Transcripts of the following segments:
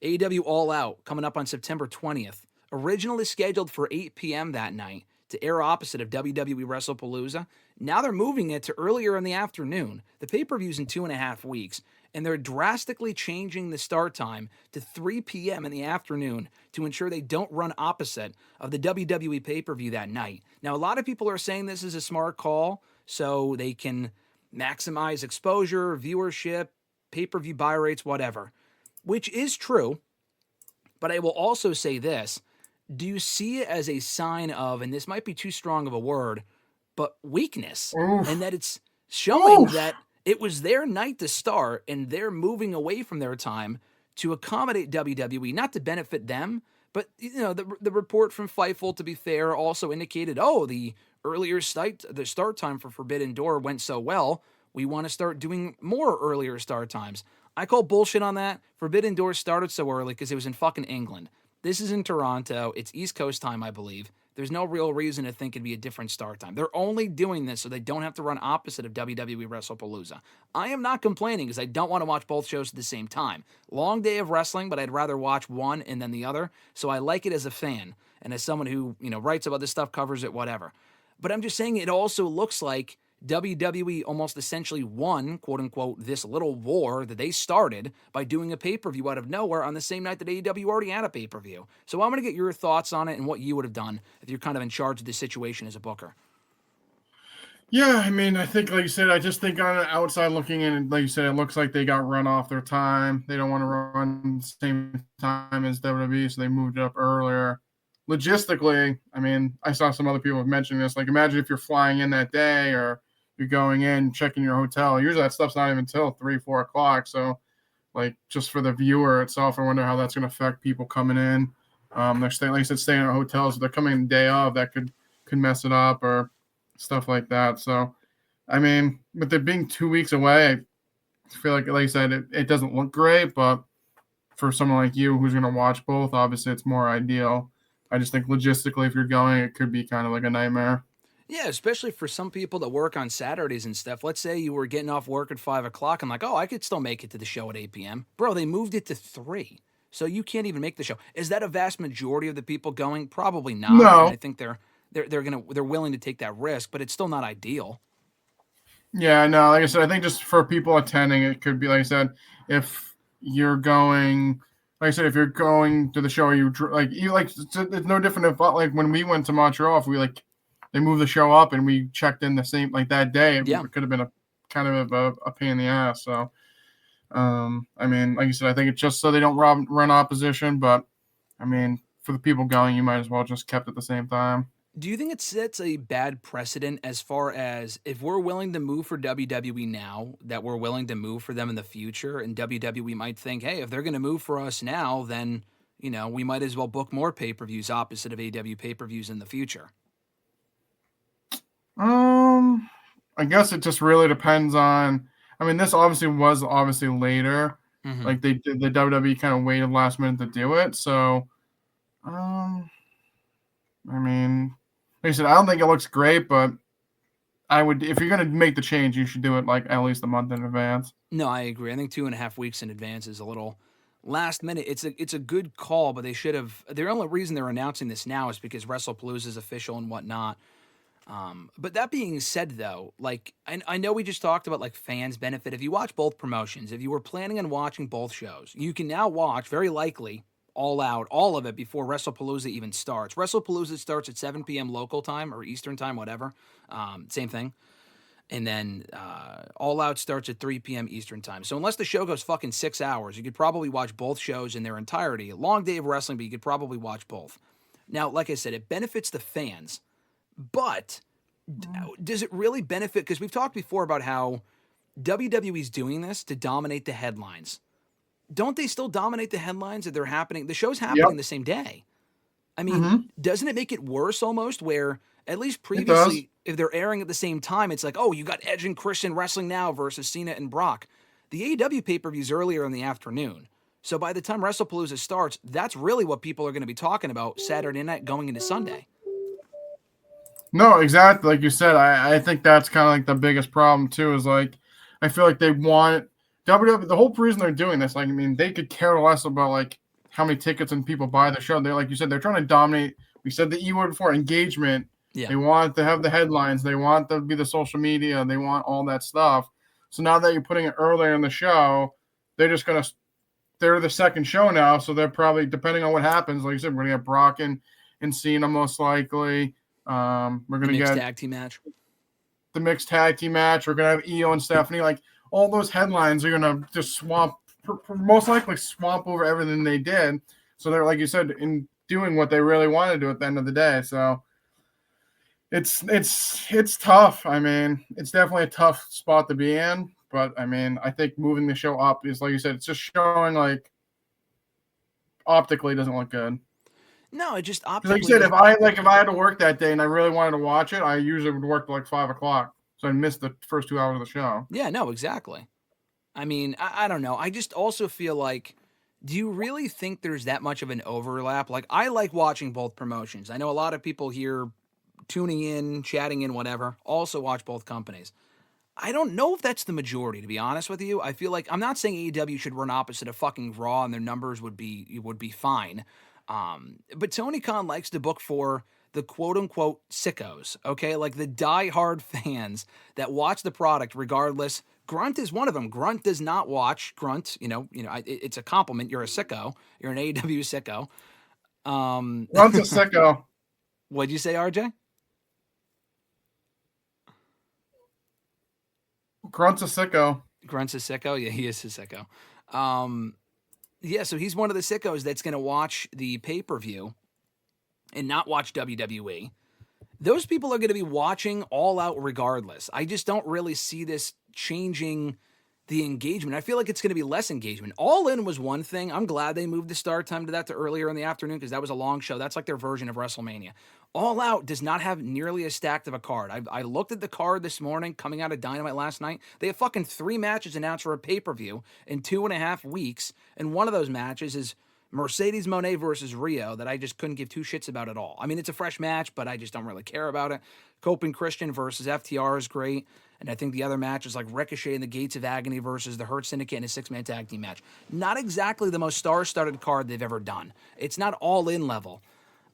AEW All Out coming up on September 20th. Originally scheduled for 8 p.m. that night to air opposite of WWE Wrestlepalooza. Now they're moving it to earlier in the afternoon. The pay-per-view's in 2.5 weeks, and they're drastically changing the start time to 3 p.m. in the afternoon to ensure they don't run opposite of the WWE pay-per-view that night. Now, a lot of people are saying this is a smart call so they can maximize exposure, viewership, pay-per-view buy rates, whatever, which is true. But I will also say this. Do you see it as a sign of, and this might be too strong of a word, but weakness? Oof. And that it's showing that it was their night to start and they're moving away from their time to accommodate WWE, not to benefit them, but the report from Fightful, to be fair, also indicated, the earlier the start time for Forbidden Door went so well, we want to start doing more earlier start times. I call bullshit on that. Forbidden Door started so early because it was in fucking England. This is in Toronto. It's East Coast time, I believe. There's no real reason to think it'd be a different start time. They're only doing this so they don't have to run opposite of WWE Wrestlepalooza. I am not complaining because I don't want to watch both shows at the same time. Long day of wrestling, but I'd rather watch one and then the other. So I like it as a fan and as someone who, writes about this stuff, covers it, whatever. But I'm just saying it also looks like WWE almost essentially won, quote unquote, this little war that they started by doing a pay-per-view out of nowhere on the same night that AEW already had a pay-per-view. So I'm going to get your thoughts on it and what you would have done if you're kind of in charge of this situation as a booker. Yeah, I mean, I think, like you said, I just think on the outside looking in, like you said, it looks like they got run off their time. They don't want to run the same time as WWE, so they moved it up earlier. Logistically, I mean, I saw some other people mentioning this. Like, imagine if you're flying in that day or you're going in, checking your hotel. Usually that stuff's not even until 3, 4 o'clock. So, like, just for the viewer itself, I wonder how that's going to affect people coming in. They're staying, like I said, staying in hotels. If they're coming the day of, that could mess it up or stuff like that. So, I mean, with it being 2 weeks away, I feel like I said, it doesn't look great. But for someone like you who's going to watch both, obviously it's more ideal. I just think logistically, if you're going, it could be kind of like a nightmare. Yeah, especially for some people that work on Saturdays and stuff. Let's say you were getting off work at 5 o'clock and like, I could still make it to the show at 8 p.m. Bro, they moved it to 3. So you can't even make the show. Is that a vast majority of the people going? Probably not. No. And I think they're willing to take that risk, but it's still not ideal. Yeah, no, like I said, I think just for people attending, it could be, like I said, if you're going, like I said, if you're going to the show, it's no different if, like, when we went to Montreal, if we, they moved the show up and we checked in the same, that day, it could have been a kind of a pain in the ass. So, I mean, like you said, I think it's just so they don't run opposition, but, I mean, for the people going, you might as well just kept at the same time. Do you think it sets a bad precedent as far as if we're willing to move for WWE now, that we're willing to move for them in the future, and WWE might think, hey, if they're going to move for us now, then, we might as well book more pay-per-views opposite of AEW pay-per-views in the future? I guess it just really depends on, I mean, this was later. Mm-hmm. Like the WWE kind of waited last minute to do it. So, I mean, like I said, I don't think it looks great, but if you're going to make the change, you should do it at least a month in advance. No, I agree. I think 2.5 weeks in advance is a little last minute. It's a good call, but they should have. The only reason they're announcing this now is because WrestlePalooza is official and whatnot. But that being said, though, I know we just talked about fans benefit. If you watch both promotions, if you were planning on watching both shows, you can now watch very likely All Out, all of it before WrestlePalooza even starts. WrestlePalooza starts at 7 p.m. local time or Eastern time, whatever. Same thing. And then All Out starts at 3 p.m. Eastern time. So unless the show goes fucking 6 hours, you could probably watch both shows in their entirety. A long day of wrestling, but you could probably watch both. Now, like I said, it benefits the fans. But does it really benefit? Because we've talked before about how WWE's doing this to dominate the headlines. Don't they still dominate the headlines that they're happening? The show's happening the same day. I mean, doesn't it make it worse almost where at least previously, if they're airing at the same time, it's like, you got Edge and Christian wrestling now versus Cena and Brock. The AEW pay-per-view's earlier in the afternoon. So by the time WrestlePalooza starts, that's really what people are going to be talking about Saturday night going into Sunday. No, exactly. Like you said, I think that's kind of the biggest problem too, is I feel like they want WWE, the whole reason they're doing this, they could care less about how many tickets and people buy the show. They're like you said, they're trying to dominate. We said the E word before, engagement. Yeah. They want to have the headlines. They want to be the social media. They want all that stuff. So now that you're putting it earlier in the show, they're the second show now. So they're probably, depending on what happens, like you said, we're going to get Brock and Cena most likely. We're going to get tag team match. The mixed tag team match. We're going to have Io and Stephanie. Like, all those headlines are going to just most likely swamp over everything they did. So they're, like you said, in doing what they really want to do at the end of the day. So it's tough. I mean, it's definitely a tough spot to be in. But I mean, I think moving the show up is, like you said, it's just showing like optically doesn't look good. No, it just optically. Like you said, if I had to work that day and I really wanted to watch it, I usually would work till like 5:00, so I missed the first 2 hours of the show. Yeah, no, exactly. I mean, I don't know. I just also feel like, do you really think there's that much of an overlap? Like, I like watching both promotions. I know a lot of people here tuning in, chatting in, whatever, also watch both companies. I don't know if that's the majority, to be honest with you. I feel like, I'm not saying AEW should run opposite of fucking Raw and their numbers would be fine. But Tony Khan likes to book for the quote-unquote sickos, okay? Like the die-hard fans that watch the product regardless. Grunt is one of them. Grunt does not watch. Grunt, it's a compliment. You're a sicko. You're an AEW sicko. Grunt's a sicko. What'd you say, RJ? Grunt's a sicko. Grunt's a sicko? Yeah, he is a sicko. Yeah, so he's one of the sickos that's going to watch the pay-per-view and not watch WWE. Those people are going to be watching All Out regardless. I just don't really see this changing the engagement. I feel like it's going to be less engagement. All In was one thing. I'm glad they moved the start time to earlier in the afternoon because that was a long show. That's like their version of WrestleMania. All Out does not have nearly as stacked of a card. I looked at the card this morning coming out of Dynamite last night. They have fucking 3 matches announced for a pay-per-view in 2.5 weeks, and one of those matches is Mercedes Moné versus Rio that I just couldn't give 2 shits about at all. I mean, it's a fresh match, but I just don't really care about it. Cope and Christian versus FTR is great. And I think the other match is like Ricochet and the Gates of Agony versus the Hurt Syndicate in a 6-man tag team match. Not exactly the most star-studded card they've ever done. It's not all-in level.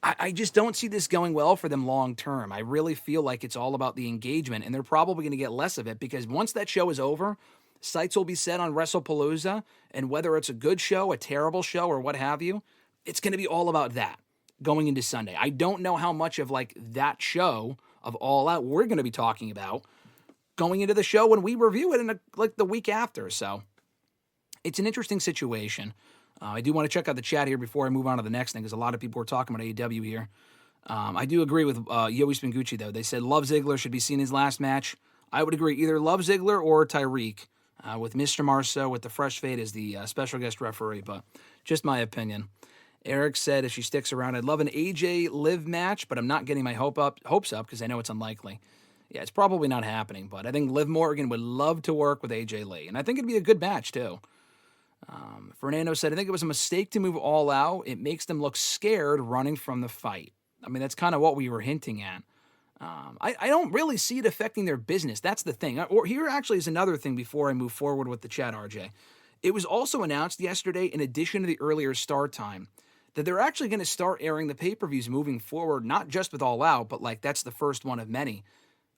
I just don't see this going well for them long-term. I really feel like it's all about the engagement, and they're probably going to get less of it because once that show is over, sights will be set on Wrestlepalooza, and whether it's a good show, a terrible show, or what have you, it's going to be all about that going into Sunday. I don't know how much of like that show of All Out we're going to be talking about going into the show when we review it in the week after. So it's an interesting situation. I do want to check out the chat here before I move on to the next thing because a lot of people are talking about AEW here. I do agree with Yoey Spingucci, though. They said Love Ziggler should be seen his last match. I would agree either Love Ziggler or Tyreek with Mr. Marceau with the Fresh Fade as the special guest referee, but just my opinion. Eric said if she sticks around, I'd love an AJ Liv match, but I'm not getting my hopes up because I know it's unlikely. Yeah, it's probably not happening, but I think Liv Morgan would love to work with AJ Lee, and I think it'd be a good match, too. Fernando said, I think it was a mistake to move All Out. It makes them look scared running from the fight. I mean, that's kind of what we were hinting at. I don't really see it affecting their business. That's the thing. Or here actually is another thing before I move forward with the chat, RJ. It was also announced yesterday, in addition to the earlier start time, that they're actually going to start airing the pay-per-views moving forward, not just with All Out, but like that's the first one of many,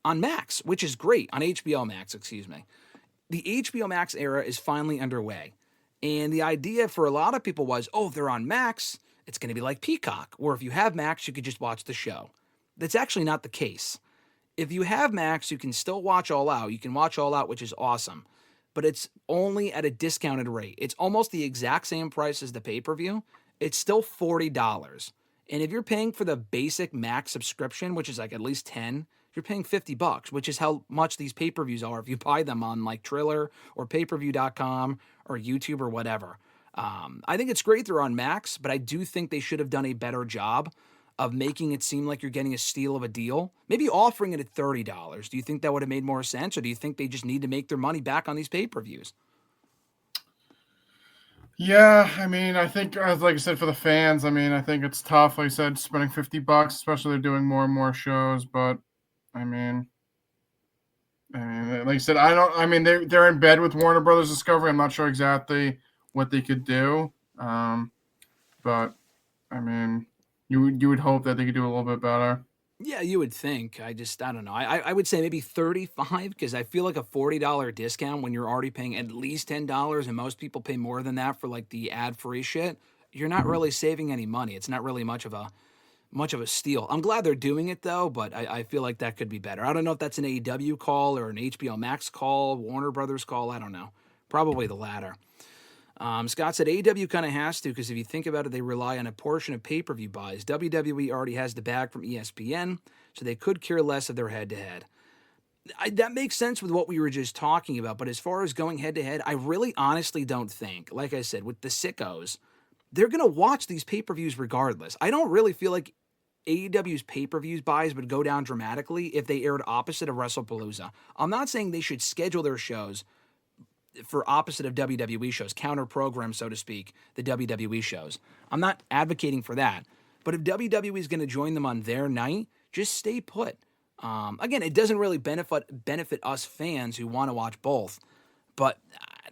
on Max, which is great, on HBO Max, excuse me. The HBO Max era is finally underway. And the idea for a lot of people was, if they're on Max, it's going to be like Peacock, or if you have Max, you could just watch the show. That's actually not the case. If you have Max, you can still watch All Out. You can watch All Out, which is awesome. But it's only at a discounted rate. It's almost the exact same price as the pay-per-view. It's still $40. And if you're paying for the basic Max subscription, which is like at least $10, you're paying $50, which is how much these pay-per-views are if you buy them on like Triller or payperview.com or YouTube or whatever. I think it's great they're on Max, but I do think they should have done a better job of making it seem like you're getting a steal of a deal. Maybe offering it at $30. Do you think that would have made more sense, or do you think they just need to make their money back on these pay-per-views? Yeah, I mean, I think, like I said, for the fans, I mean, I think it's tough. Like I said, spending $50, especially they're doing more and more shows, but I mean, like I said, they're in bed with Warner Brothers Discovery. I'm not sure exactly what they could do. but I mean, you would hope that they could do a little bit better. Yeah, you would think. I don't know. I would say maybe 35 because I feel like a $40 discount when you're already paying at least $10 and most people pay more than that for like the ad-free shit. You're not really saving any money. It's not really much of a steal. I'm glad they're doing it though, but I feel like that could be better. I don't know if that's an AEW call or an HBO Max call, Warner Brothers call. I don't know. Probably the latter. Scott said AEW kind of has to because if you think about it, they rely on a portion of pay-per-view buys. WWE already has the bag from ESPN, so they could care less of their head-to-head. That makes sense with what we were just talking about, but as far as going head-to-head, I really honestly don't think, like I said, with the sickos, they're going to watch these pay-per-views regardless. I don't really feel like AEW's pay-per-views buys would go down dramatically if they aired opposite of Wrestlepalooza. I'm not saying they should schedule their shows for opposite of WWE shows, counter-program, so to speak, the WWE shows. I'm not advocating for that. But if WWE is going to join them on their night, just stay put. Again, it doesn't really benefit us fans who want to watch both. But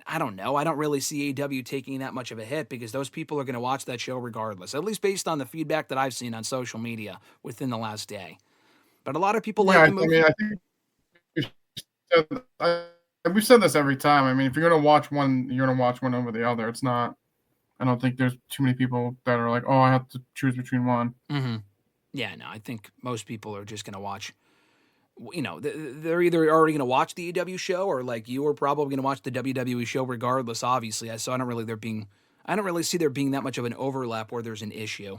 I don't know. I don't really see AEW taking that much of a hit because those people are going to watch that show regardless, at least based on the feedback that I've seen on social media within the last day. But a lot of people like the movie. I mean, I think we've said this every time. I mean, if you're going to watch one, you're going to watch one over the other. It's not, I don't think there's too many people that are like, oh, I have to choose between one. Mm-hmm. Yeah, no, I think most people are just going to watch, they're either already going to watch the AEW show or like you are probably going to watch the WWE show regardless, obviously. So I don't really see there being that much of an overlap where there's an issue.